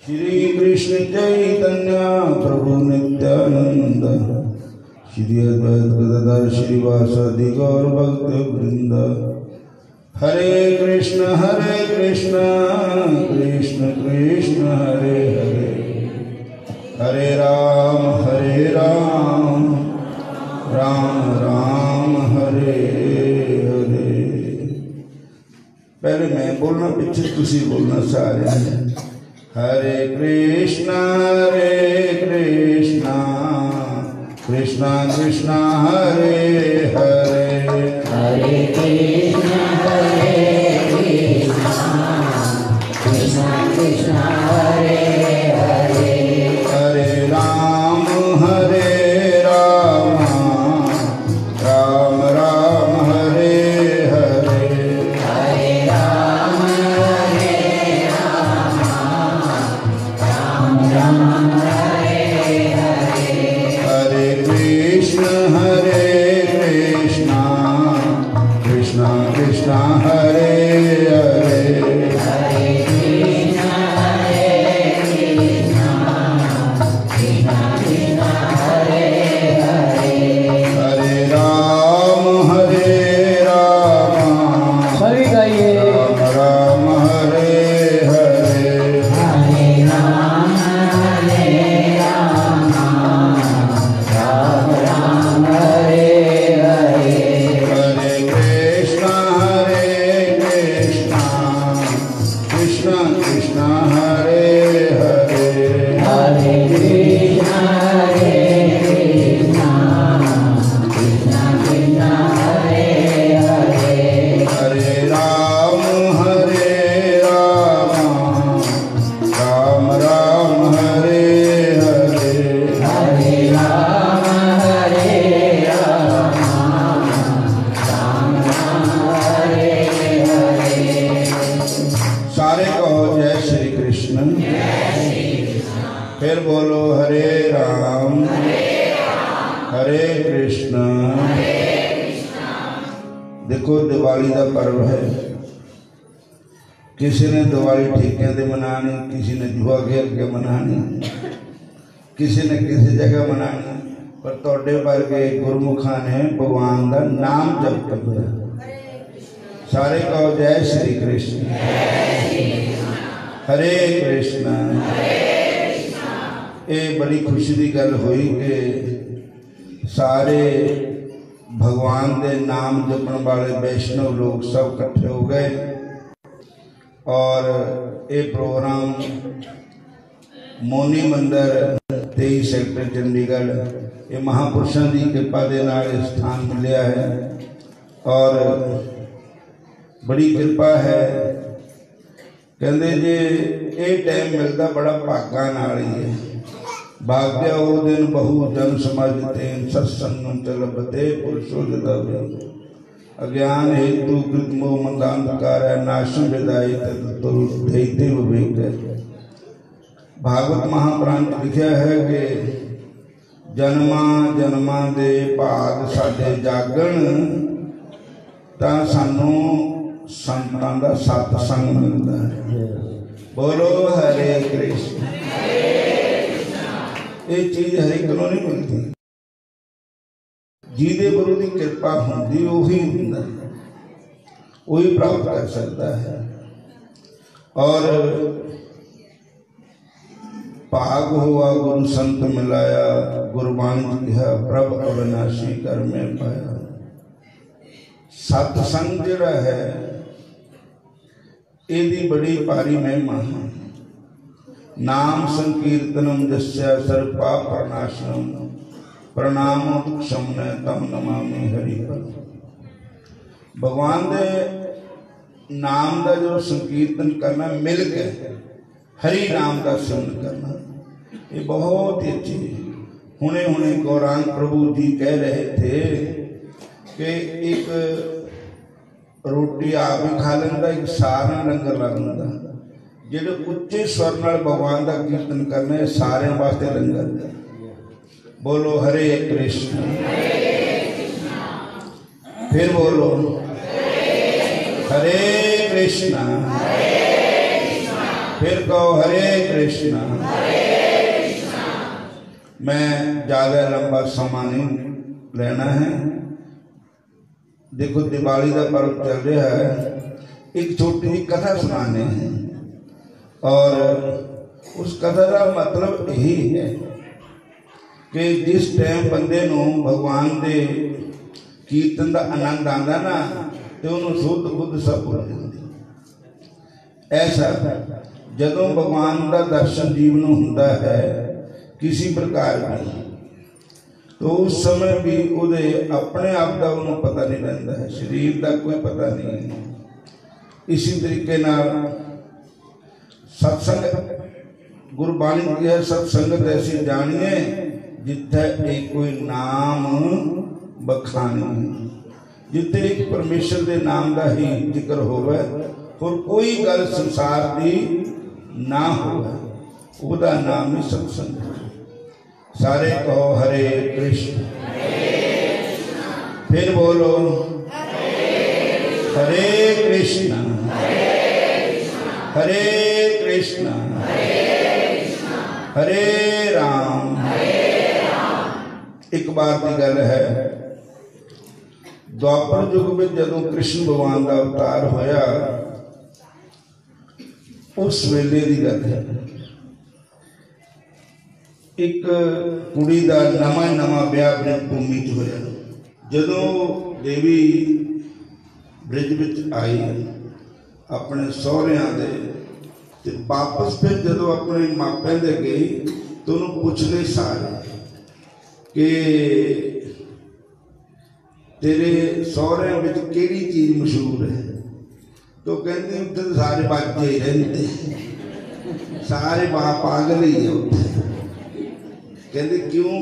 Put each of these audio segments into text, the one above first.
श्री कृष्ण चैतन्य प्रभु नित्यानंद श्री अद्वैत गदाधर श्रीवासादि गौर भक्त वृंद। हरे कृष्ण कृष्ण कृष्ण हरे हरे, हरे राम राम राम हरे हरे। पहले मैं बोलना, पीछे तुसी बोलना सारे। हरे कृष्णा कृष्णा कृष्णा हरे हरे, हरे कृष्णा कृष्णा कृष्णा हरे हरे, हरे राम राम राम हरे हरे, हरे राम राम राम हरे हरे, हरे कृष्ण कृष्णा कृष्णा हरे हरे, हरे कृष्णा कृष्णा कृष्णा हरे हरे, हरे राम सभी गाइए। राम राम हरे हरे, हरे राम राम राम हरे हरे, हरे कृष्णा कृष्णा कृष्णा हरे हरे, हरे कृष्णा कृष्णा कृष्णा हरे हरे, हरे राम राम राम हरे हरे, हरे राम राम हरे हरे। सारे कहो जय श्री कृष्ण। फिर बोलो हरे राम हरे कृष्ण। देखो दिवाली का पर्व है, किसी ने दिवाली ठेकिया से मनानी, किसी ने जुआ खेल के मनानी, किसी ने किसी जगह मनानी, पर तोड़े वर्गे गुरमुखा ने भगवान का नाम जप किया। सारे कहो जय श्री कृष्ण। हरे कृष्ण। ये बड़ी खुशी की गल हुई कि सारे भगवान के नाम जपण वाले वैष्णव लोग सब इकट्ठे हो गए और ये प्रोग्राम मोनी मंदिर 23 सेक्टर चंडीगढ़, ये महापुरुषों की कृपा के नाल स्थान मिलया है और बड़ी कृपा है। कहते जे ये टाइम मिलता बड़ा भागा नाल ही है। भाग्या वो दिन बहु जन समझते सत्संग चलबते पुरुषो जदावे, अज्ञान हेतु कृत मोह मंदांधकार है नाशम विदाई तत्ते विवेक। भागवत महापुराण लिखा है कि जन्मा जन्मा दे भाग साडे जागण तां सानू संतां दा सत्संग मिलदा है। बोलो हरे कृष्ण। ये चीज हर एक नहीं मिलती, जिहदे गुरु की कृपा होंदी वही हुंदा, वही प्राप्त कर सकता है। और भाग हुआ गुरु संत मिलाया, गुरबाणी कहा प्रभ अविनाशी कर में पाया। सत्संग जिहड़ा है इहदी बड़ी भारी महिमा है। नाम संकीर्तनम जस्या सर्व पाप प्रणाशनम प्रणाम क्षमने तम नमामि हरि पर। भगवान दे नाम का जो संकीर्तन करना मिल के हरि नाम का सिमरन करना, ये बहुत ही अच्छी है। हुणे हुणे गौरांग प्रभु जी कह रहे थे कि एक रोटी आप ही खा लेंदा, एक सारा लंगर ला लेंदा। जिहड़े उच्चे स्वर नाल भगवान का कीर्तन करना है सारे वास्ते लंगर। बोलो हरे कृष्ण। फिर बोलो हरे कृष्ण। फिर कहो हरे कृष्णा। मैं ज़्यादा लंबा समा नहीं लेना है। देखो दिवाली का पर्व चल रहा है, एक छोटी सी कथा सुनाने हैं और उस कथा का मतलब यही है कि जिस टाइम बंदे नूं भगवान के कीर्तन का आनंद आता ना तो उन्होंने शुद्ध बुद्ध सब भुल जाती। ऐसा जदों भगवान का दर्शन जीवन होता है किसी प्रकार का तो उस समय भी उहदे अपने आप का उन्होंने पता नहीं रहता है, शरीर का कोई पता नहीं है। इसी तरीके नाल सत्संग गुरबाणी की है, सत्संगत ऐसी जानिए जिथे एक कोई नाम बखानी, जिथे एक परमेश्वर के नाम का ही जिक्र होवे और कोई गल संसार की ना होवे, उसका नाम ही सत्संग। सारे कहो हरे कृष्ण। फिर बोलो हरे कृष्ण हरे कृष्ण हरे राम। एक बार की गल है, द्वापर युग में जदों कृष्ण भगवान का अवतार होया उस वेले की गल है। एक कुड़ी का नवा ब्याह ब्रज भूमि च होया। जदों देवी ब्रिज विच आई अपने सहुरियां दे ते वापस फिर जदों अपने मापिਆਂ दे गई तो उन्होंने पूछने सारे कि तेरे सहुरियां विच केड़ी चीज मशहूर है? तो कहती उत्थे सारे बच्चे ही रहते, सारे पागल ही है उत्थे। कहते क्यों?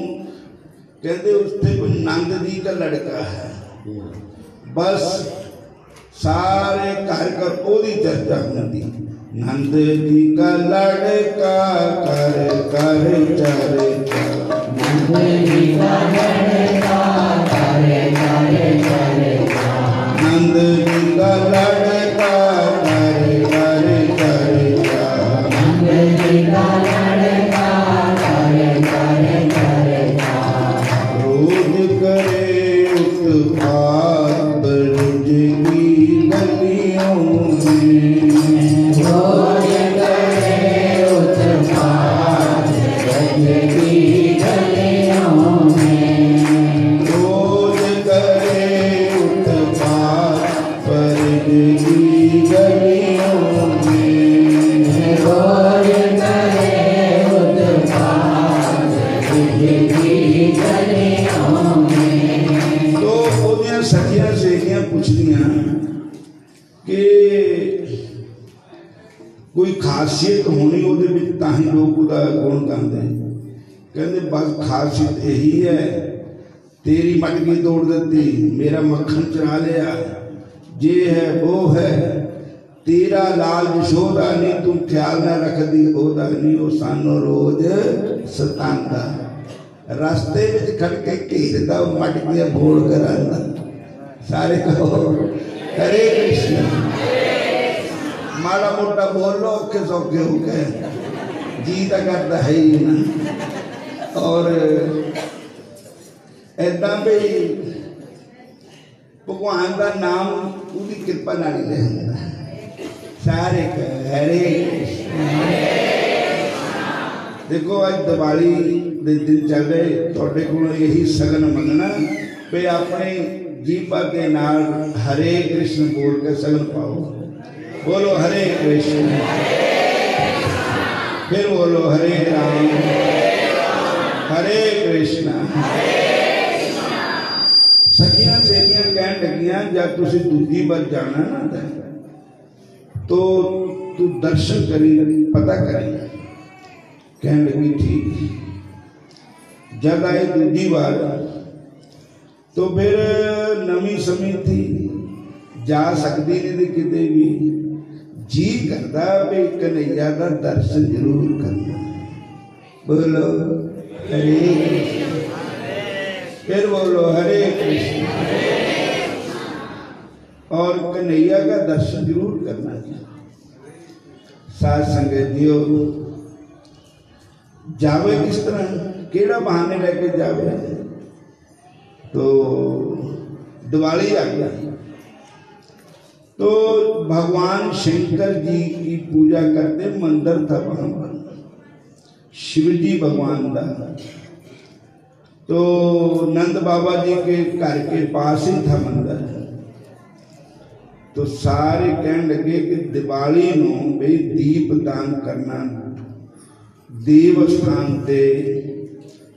कहते उससे कोई नंद जी का लड़का है, बस सारे घर घर ओदी चर्चा होती। नंद जी का लड़का कर कर चर्चा, नंद जी का लड़का करे करे चर्चा, नंद जी का लड़का करे करे चर्चा, नंद जी का लड़का करे करे चर्चा। रोज करे उत्पात ब्रज की गलियों में, रोज करे उत्पात ब्रज की गलियों में, रोज करे उत्पात ब्रज की गलियों में, रोज करे उत्पात ब्रज की गलियों में। तो ओदियां सखियां सहेलियां पुछदियां कि कोई खासियत होनी ਉਹਦੇ ਵਿੱਚ ਤਾਂ ਹੀ ਲੋਕ ਉਹਦਾ ਗੁਣ ਗਾਉਂਦੇ। ਕਹਿੰਦੇ बस खासियत यही है, तेरी मटकी तोड़ देती, मेरा मक्खन चुरा लिया, ये है वो है, तेरा लाल यशोदा नहीं तू ख्याल ना रखदी ओदा नहीं, वो सानों रोज सतांदा, रास्ते में खड़ के घेरदा मटकियां बोल कर आंदा। सारे कहो हरे कृष्ण। माड़ा मोटा बोल लो औखे सौखे हो गए, जी तो करता है ही ना। और ऐदा भी भगवान का नाम उसकी कृपा नाल ही लेंदा। सारे हरे कृष्ण। देखो आज दिवाली के दिन चल रहे, थोड़े को यही सगन मनना पे अपने जीपा के नाल हरे कृष्ण बोल के सगन पाओ। बोलो हरे कृष्ण, फिर बोलो हरे राम हरे कृष्ण। सखियां सहेलियां कहन लगियां जब तुसी दूजी बार जाना ना तो तू दर्शन करी, पता करी। कहन लगी ठीक। जब आए दूजी बार तो फिर नवी समी थी, जा सकती नहीं थी किते भी, जी करता भी कन्हैया का दर्शन जरूर करना। बोलो हरे कृष्ण, फिर बोलो हरे कृष्ण। और कन्हैया का दर्शन जरूर करना चाहिए। साध संगत जियो जावे किस तरह, केड़ा बहाने लेके जावे। तो दिवाली आ गई तो भगवान शंकर जी की पूजा करते, मंदिर था वहां पर शिव जी भगवान का। तो नंद बाबा जी के घर के पास ही था मंदिर। तो सारे कहने लगे कि दिवाली नूं बई दीप दान करना देव स्थान ते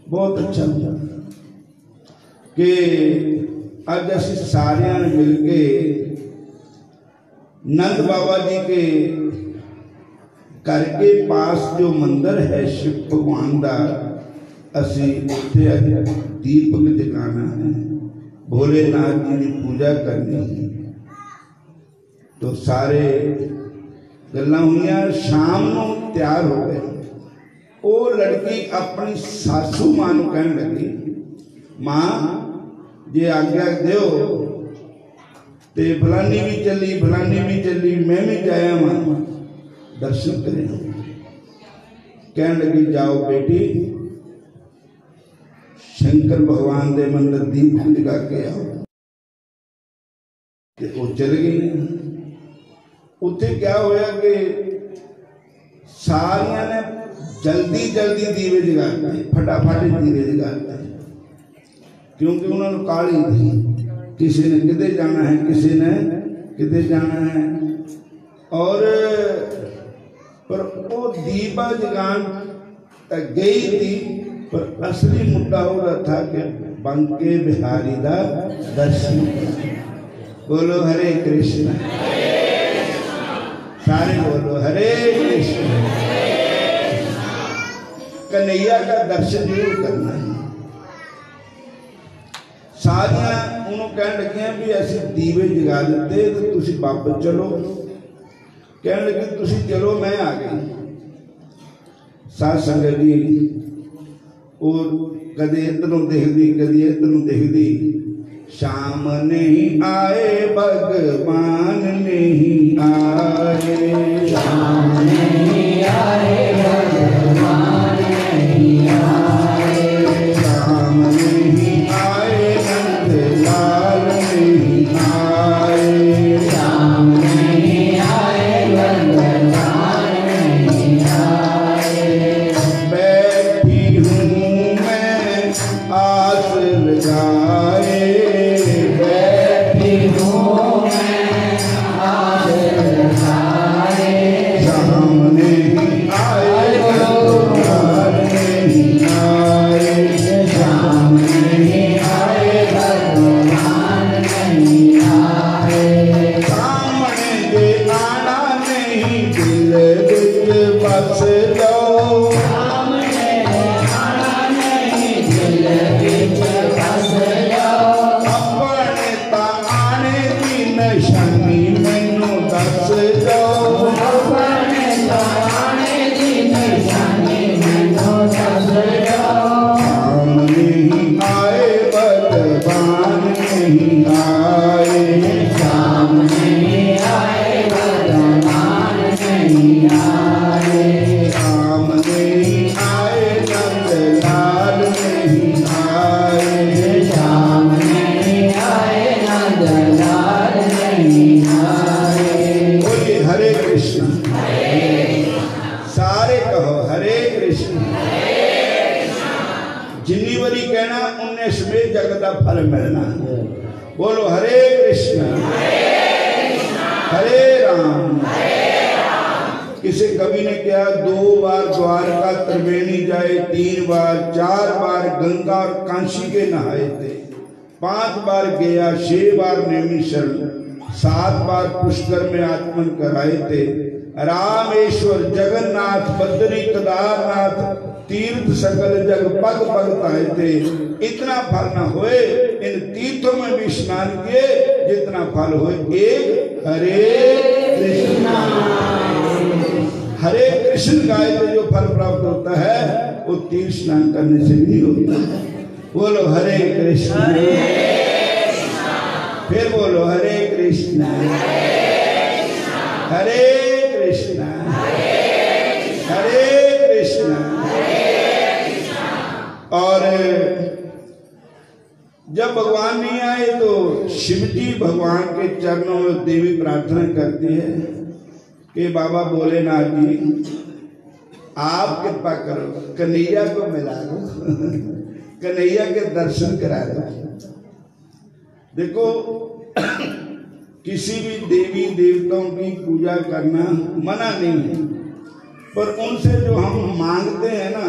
बहुत अच्छा होता कि अज असी सारे मिल के नंद बाबा जी के घर के पास जो मंदिर है शिव भगवान का, असी उत्थे दीपक जगाना है, भोलेनाथ जी की पूजा करनी है। तो सारे गल्लां हुईयां, शाम नूं तैयार हो गए। वो लड़की अपनी सासू मां नूं कहन लगी, मां जे आज्ञा दो ते फलानी भी चली, फलानी भी चली, मैं भी जाया वहां दर्शन करें। कहन लगी जाओ बेटी, शंकर भगवान दे मंदिर दीप जगा के आओ। ते वो चल गई। उत्थे क्या होया कि सारियां ने जल्दी जल्दी दीवे जगाते, फटाफट दीवे जगाते, क्योंकि उन्होंने काली थी, किसी ने किधर जाना है, किसी ने किधर जाना है। और पर वो दीपा जगान तक गई थी, पर असली मुद्दा हो रहा था कि बंके बिहारी का दर्शन। बोलो हरे कृष्ण, सारे बोलो हरे कृष्ण। कन्हैया का दर्शन जरूर करना है। सारियां उन्होंने कहने लगियां भी असी दीवे जगा दिते तो तुसी वापस चलो। कहने लगे तुसी चलो, मैं आ गई। साध संगत जी और कदे इधरों देखदी कदे इधरों देखदी, शाम नहीं आए भगवान नहीं आए, शाम नहीं आए भगवान नहीं आए, शाम नहीं आए नंदलाल नहीं आए, शाम नहीं आए भगवान नहीं आए। बैठी हूँ मैं आस लगाए, फल मिलना। बोलो हरे कृष्ण हरे राम। किसी कवि ने क्या 2 बार द्वारका त्रिवेणी जाए, 3 बार 4 बार गंगा और कांशी के नहाए थे, 5 बार गया, 6 बार नैमिषारण्य, 7 बार पुष्कर में आत्मन कराए थे। रामेश्वर जगन्नाथ बद्री केदारनाथ तीर्थ सकल जग पग पग ताए थे। इतना फल न होए इन तीर्थों में भी स्नान किए जितना फल होए एक हरे कृष्ण। हरे कृष्ण गाय से जो फल प्राप्त होता है वो तीर्थ स्नान करने से भी होता है। बोलो हरे कृष्ण, फिर बोलो हरे कृष्ण हरे कृष्ण। भगवान नहीं आए तो शिव जी भगवान के चरणों में देवी प्रार्थना करती है कि बाबा भोलेनाथ जी आप कृपा करो, कन्हैया को मिला दो, कन्हैया के दर्शन करा दो। देखो किसी भी देवी देवताओं की पूजा करना मना नहीं है, पर उनसे जो हम मांगते हैं ना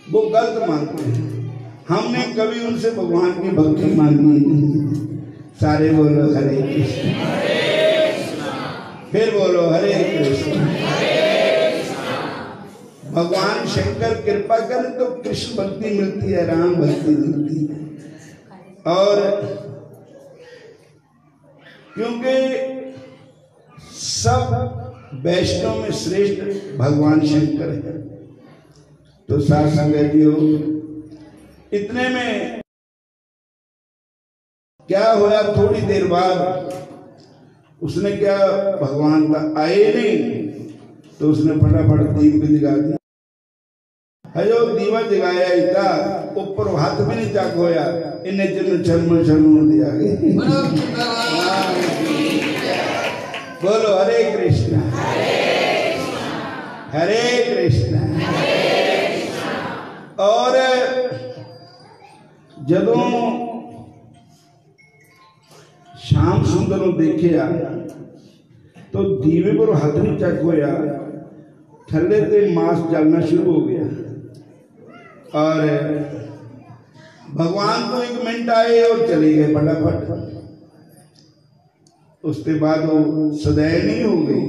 वो गलत मांगते हैं। हमने कभी उनसे भगवान की भक्ति मांगी नहीं। सारे बोलो हरे कृष्ण, फिर बोलो हरे कृष्ण। भगवान शंकर कृपा करें तो कृष्ण भक्ति मिलती है, राम भक्ति मिलती है। और क्योंकि सब वैष्णव में श्रेष्ठ भगवान शंकर है। तो साथ संगतियों, इतने में क्या हुआ, थोड़ी देर बाद उसने क्या, भगवान का आए नहीं तो उसने फटाफट दीप जगा दिया। हजो दीवा जगाया इता ऊपर हाथ भी नहीं चक होया, इन्हें जन शर्म शर्म दिया बोलो हरे कृष्ण हरे कृष्ण। और जदों श्याम सुंदर देखिया तो दीवे पर हाथ नहीं चक होया, थल्ले ते मांस जलना शुरू हो गया। और भगवान को 1 मिनट आए और चले गए फटाफट। उसके बाद वो सदैनी हो गई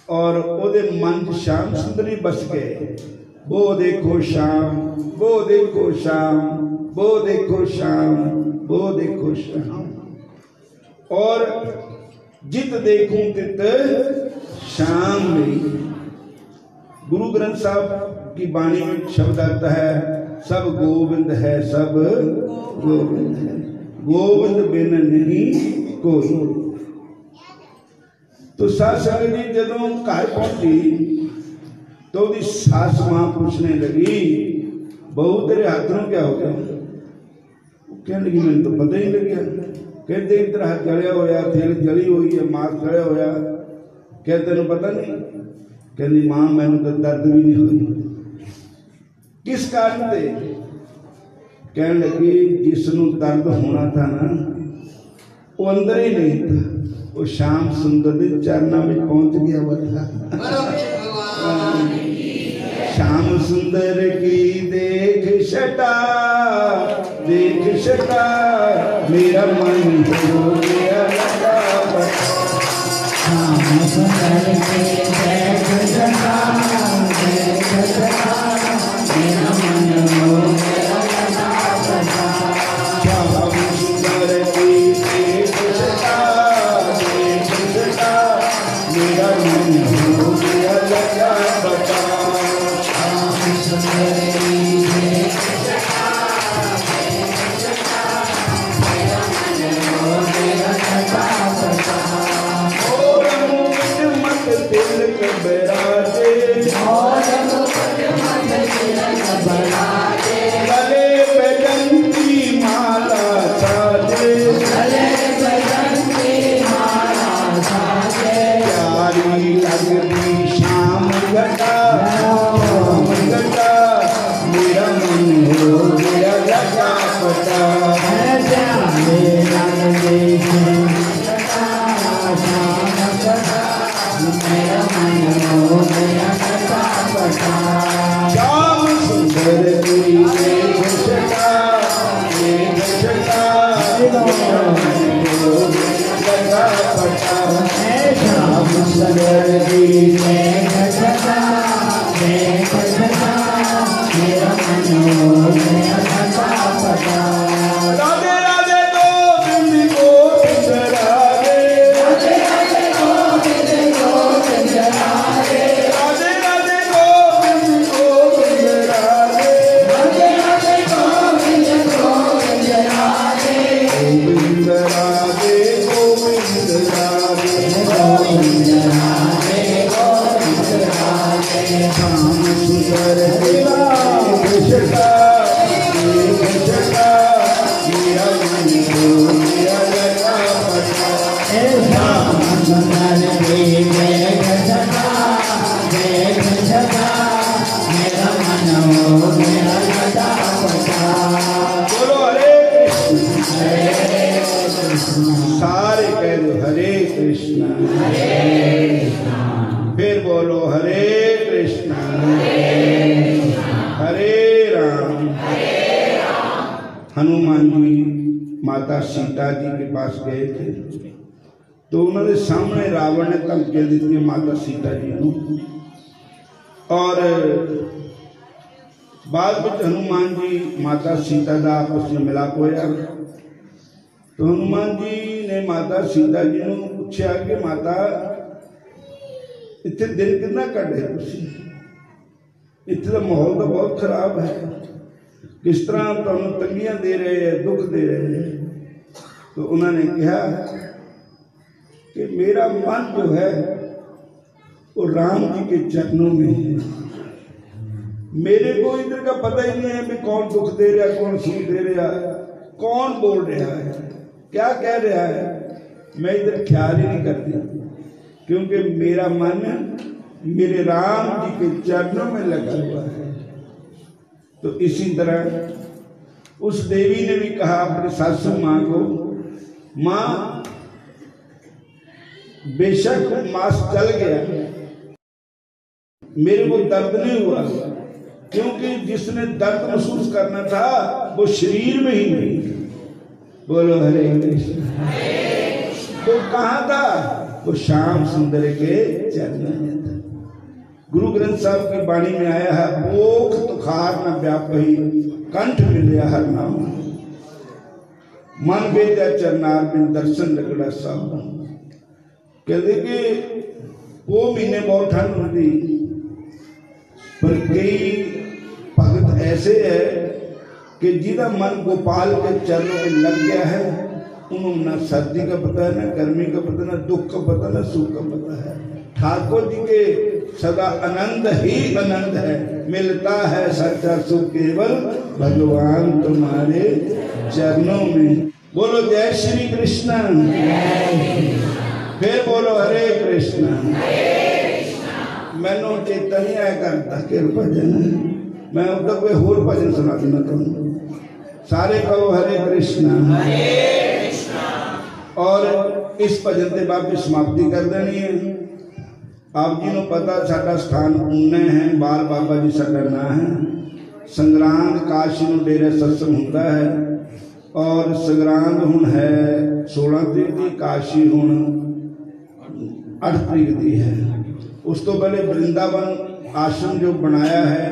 और ओदे मन श्याम सुंदरी बस गए। वो देखो श्याम, वो देखो श्याम, वो देखो श्याम, वो देखो श्याम। और जित देखूं तित श्याम नहीं। गुरु ग्रंथ साहब की वाणी में शब्द आता है, सब गोविंद है, सब गोविंद है, गोविंद बिन नहीं कोई। तो सास जी जदों घर पहुंची तो उसकी सास मां पूछने लगी, बहू तेरे हाथ में क्या हो गया? कहने लगी मैंने तो पता ही नहीं लगा। कहते तेरा हाथ जलिया होया, थेल जली हुई है, मांस जलिया होया। क्या तेन पता नहीं? कहती मां मैंने तो दर्द भी नहीं हुई। किस कारण से? कहने लगी जिसनों दर्द होना था ना वो अंदर ही नहीं था, वो श्याम सुंदर के चरणों में पहुंच गया हुआ था। श्याम सुंदर की देख शटा, देख शटा, मेरा मन हो गया लगा। श्याम सुंदर की देख शटा, देख शटा, मेरा मन हो गया लगा। श्याम सुंदर की देख शटा, देख शटा, मेरा मन हो गया लगा बता। गले पे जंती माला साजे, गले पे जंती माला साजे, प्यारी लगती श्याम घटा, श्याम घटा, मेरा मन हो गया लगा पता। प्यारे लगती श्याम घटा, मेरा मन हो गया लगा पता। श्याम सुंदर की देख शटा, देख शटा, मेरा मन हो गया लगा पता। श्याम सुंदर की देख शटा, देख शटा, मेरा मन हो गया लगा पता। राधे राधे गोविंद गोविंद राधे, राधे राधे गोविंद गोविंद राधे, राधे राधे गोविंद गोविंद राधे, राधे राधे गोविंद गोविंद राधे, गोविंद राधे गोविंद राधे, गोविंद राधे गोविंद राधे। श्याम सुंदर देवा शटा, देव शटा, सदा मेरा मन हो गया लता पता। बोलो हरे कृष्ण, सारे कह दो हरे कृष्ण, फिर बोलो हरे कृष्ण हरे राम। हनुमान जी माता सीता जी के पास गए थे तो उन्होंने सामने रावण ने धमकियां दी माता सीता जी को, और बाद में हनुमान जी माता सीता का आपस में मिलाप होया तो हनुमान जी ने माता सीता जी को पूछा कि माता इतने दिन कितना कटे तुसी, इतना माहौल तो बहुत खराब है, किस तरह तुम तंगियां दे रहे हैं, दुख दे रहे हैं। तो उन्होंने कहा कि मेरा मन जो है वो राम जी के चरणों में है, मेरे को इधर का पता ही नहीं है कि कौन दुख दे रहा है, कौन सुख दे रहा है, कौन बोल रहा है, क्या कह रहा है, मैं इधर ख्याल ही नहीं करती, क्योंकि मेरा मन मेरे राम जी के चरणों में लगा हुआ है। तो इसी तरह उस देवी ने भी कहा अपनी सासू माँ को, माँ बेशक मास चल गया, मेरे को दर्द नहीं हुआ, क्योंकि जिसने दर्द महसूस करना था वो शरीर में ही नहीं। बोलो हरे कृष्ण। तो कहाँ था वो? श्याम सुंदर के चरणों में था। गुरु ग्रंथ साहब की वाणी में आया है, भोख तुखार न व्यापही कंठ मिले हर नाम, मन वेद्या चरनार में दर्शन लगड़ा साहब। कहते कि वो महीने बहुत ठंड होती, पर कई भगत ऐसे है कि जिदा मन गोपाल के चरणों में लग गया है, उन्होंने ना सर्दी का पता है, ना गर्मी का पता, ना दुख का पता, ना सुख का पता है। ठाकुर जी के सदा आनंद ही आनंद है, मिलता है सच्चा सुख केवल भगवान तुम्हारे चरणों में। बोलो जय श्री कृष्ण, फिर बोलो हरे कृष्ण। मैनू चेता नहीं आया करता कि भजन, मैं उधर कोई होर भजन सुना दूंगा तुम सारे कहो हरे कृष्ण। और इस भजन के बाद भी समाप्ति कर देनी है। आप जी को पता साडा स्थान ऊने है, बाल बाबा जी साडा ना है। संग्रांद काशी में डेरे सत्संग होता है, और संग्रांद हुण है 16 तरीक की, काशी हुण 8 तरीक की है। उस तो पहले वृंदावन आश्रम जो बनाया है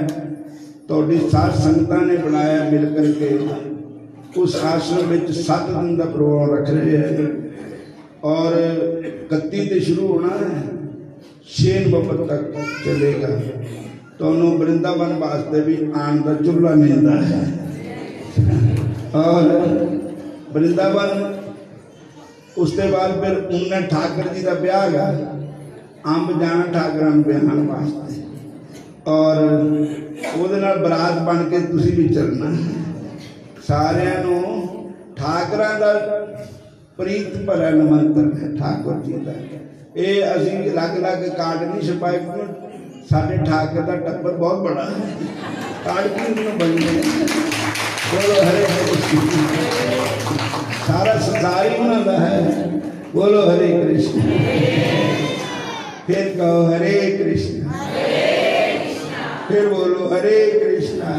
तो सात संगतां ने बनाया मिल करके, उस आश्रम में 7 दिन का प्रोग्राम रख रहे हैं, और 31 से शुरू होना है, 6 नवंबर तक चलेगा। तो वृंदावन वास्ते भी आन का चूल्हा मिलता है। और वृंदावन उसके बाद फिर उन्हें ठाकर जी का ब्याह है, अंब जाना ठाकर ब्याह वास्ते, और ਉਹਦੇ ਨਾਲ ਬਰਾਤ बन के तुसी भी चलना। सारिਆਂ ਨੂੰ ठाकरां ਦਾ प्रीत भरा निमंत्रण है ठाकुर जी का। ये असी अलग अलग कार्ड नहीं छपाए, साढ़े ठाकर का टब्बर बहुत बड़ा है, कार्ड क्यों बन गए। बोलो हरे कृष्ण, सारा संसार ही उन्होंने है। बोलो हरे कृष्ण, फिर कहो हरे कृष्ण, फिर बोलो हरे कृष्णा,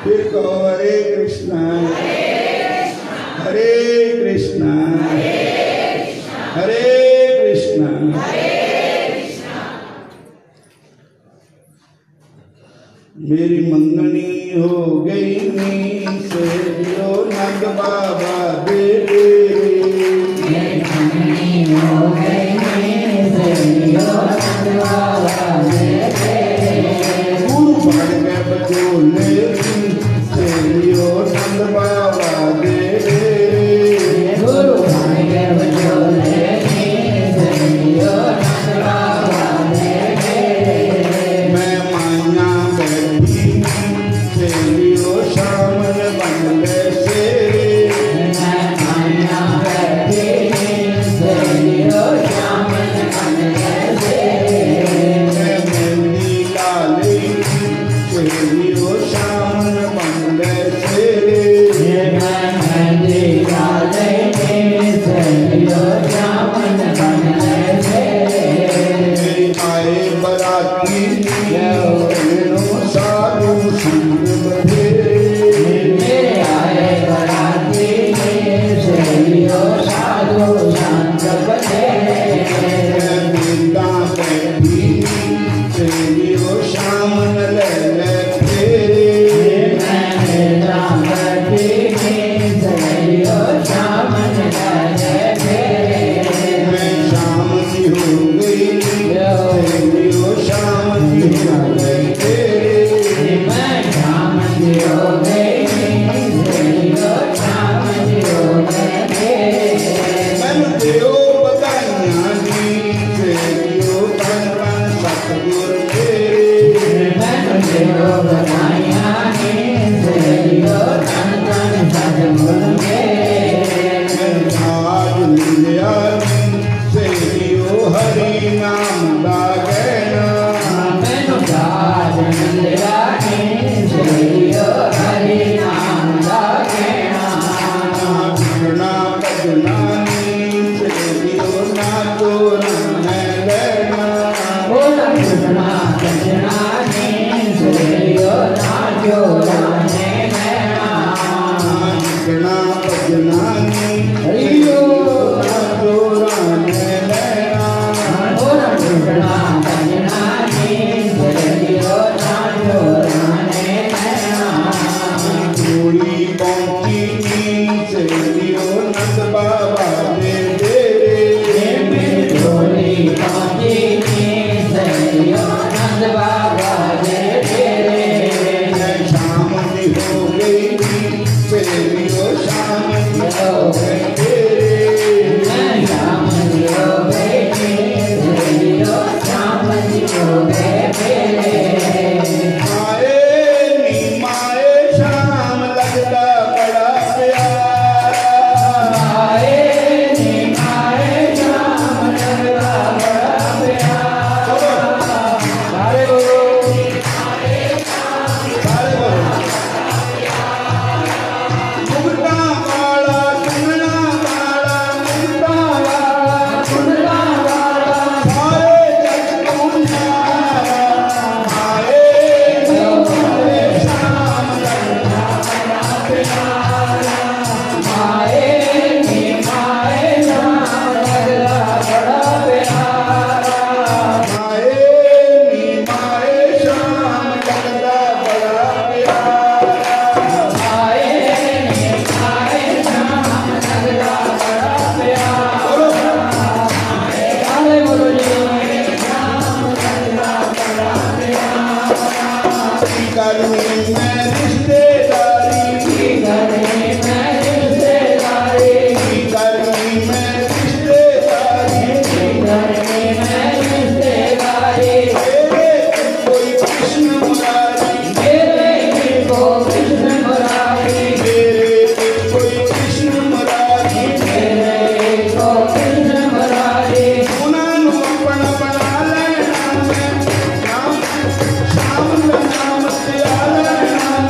फिर कहो हरे कृष्णा, हरे कृष्णा, हरे कृष्णा। मेरी मंगनी हो गई नींद से जो नंद बाबा बेटे, मेरी मंगनी हो गई नींद से जो नंद बाबा बेटे, गुरु बन के बचोले से जो नंद बाबा बेटे, गुरु बन के बचोले से जो नंद बाबा बेटे, मैं माया बैठी से जो शामल बनले से, मैं माया बैठी से जो की साधु संग बधेरे मेरे आए बराती सहेलियो साधु संग बधेरे बीता बैठी सहेलियो शाम न ले फेरे मेरा बैठी सहेलियो शाम न ले फेरे मैं शाम की हो गई सहेलियो शाम की हो गई फेरे मैं शाम की हो गई सहेलियो शाम की हो गई मैनू दियो बधाइयां दी सहेलियो तन तन सतगुर तेरे मैनू दियो बधाइयां दी सहेलियो तन तन सतगुर तेरे आज मिलिया सहेलियो हरि नाम दा गहना मैनू दाद मिलिया नी सहेलियो हरि नाम दा कहना भजना भजना नी सहेलियो ना तोरा मैं गहना बोला कृष्णा कृष्णा नी सहेलियो ना जोड़ाने नैना भजना भजना नी हरियो ना तोरा मैं गहना बोला कृष्णा कृष्णा नी सहेलियो ना जोड़ाने नैना पूरी पहुंची नी सहेलियो नंद बाबा दे डेरे मेरी डोली पहुंची नी सहेलियो नंद बाबा दे डेरे मैं शाम की हो गई सहेलियो शाम की हो गई तेरे मैं शाम की हो गई सहेलियो शाम की हो गई मेरे माए नी माए शाम लगता बड़ा प्यारा आए नी आए शाम लगता बड़ा प्यारा सारे बोलो सारे बोलो मुगटा वाला चुनना वाला मुगटा वाला सुनला वाला सारे जग को न्यारा माए नी माए शाम लगता बड़ा प्यारा आए नी आए शाम लगता बड़ा प्यारा माए नी माए शाम लगता बड़ा प्यारा आए नी आए शाम लगता बड़ा प्यारा सारे बोलो जी गर्मी में रिश्तेदारी गर्मी में रिश्तेदारी गर्मी में रिश्तेदारी गर्मी में रिश्तेदारी तेरे कोई कृष्ण मुरारी मेरे को कृष्ण मुरारी तेरे कोई कृष्ण मुरारी मेरे को कृष्ण मुरारी उन्होंने अपना बना लेना मैं शाम का नाम त्याग लेना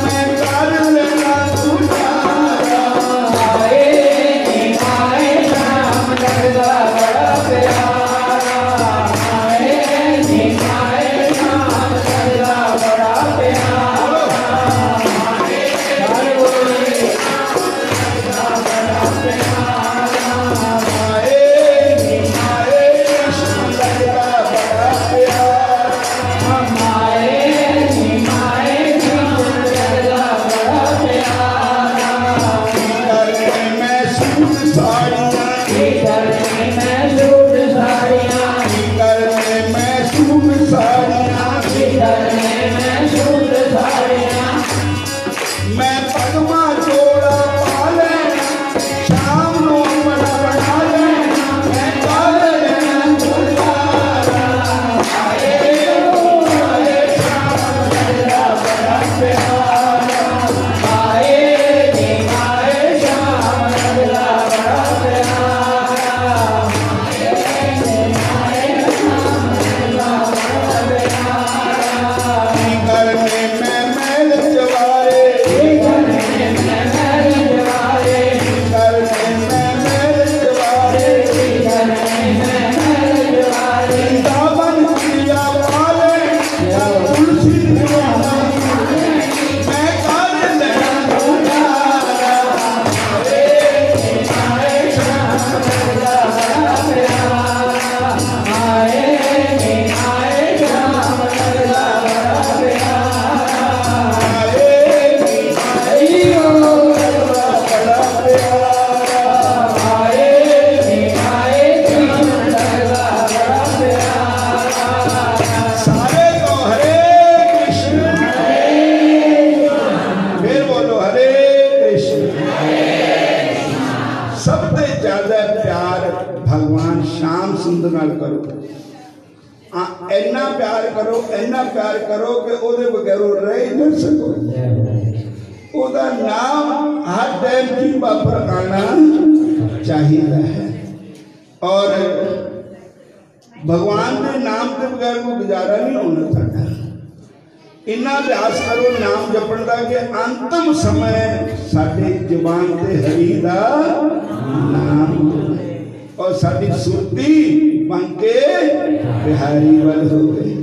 भगवान श्याम सुंदर नाल करो, इन्ना प्यार करो, इन्ना प्यार करो कि ओदे बगैरों रह ही न सको। ओदा नाम हर टाइम जीवा पर आना चाहिए है और भगवान के नाम के बगैर को गुजारा नहीं होना था। इन्ना अभ्यास करो नाम जपण का कि अंतिम समय साडी जुबान ते हरि दा नाम और साडी सुरती बन के बिहारी वाल हो गई।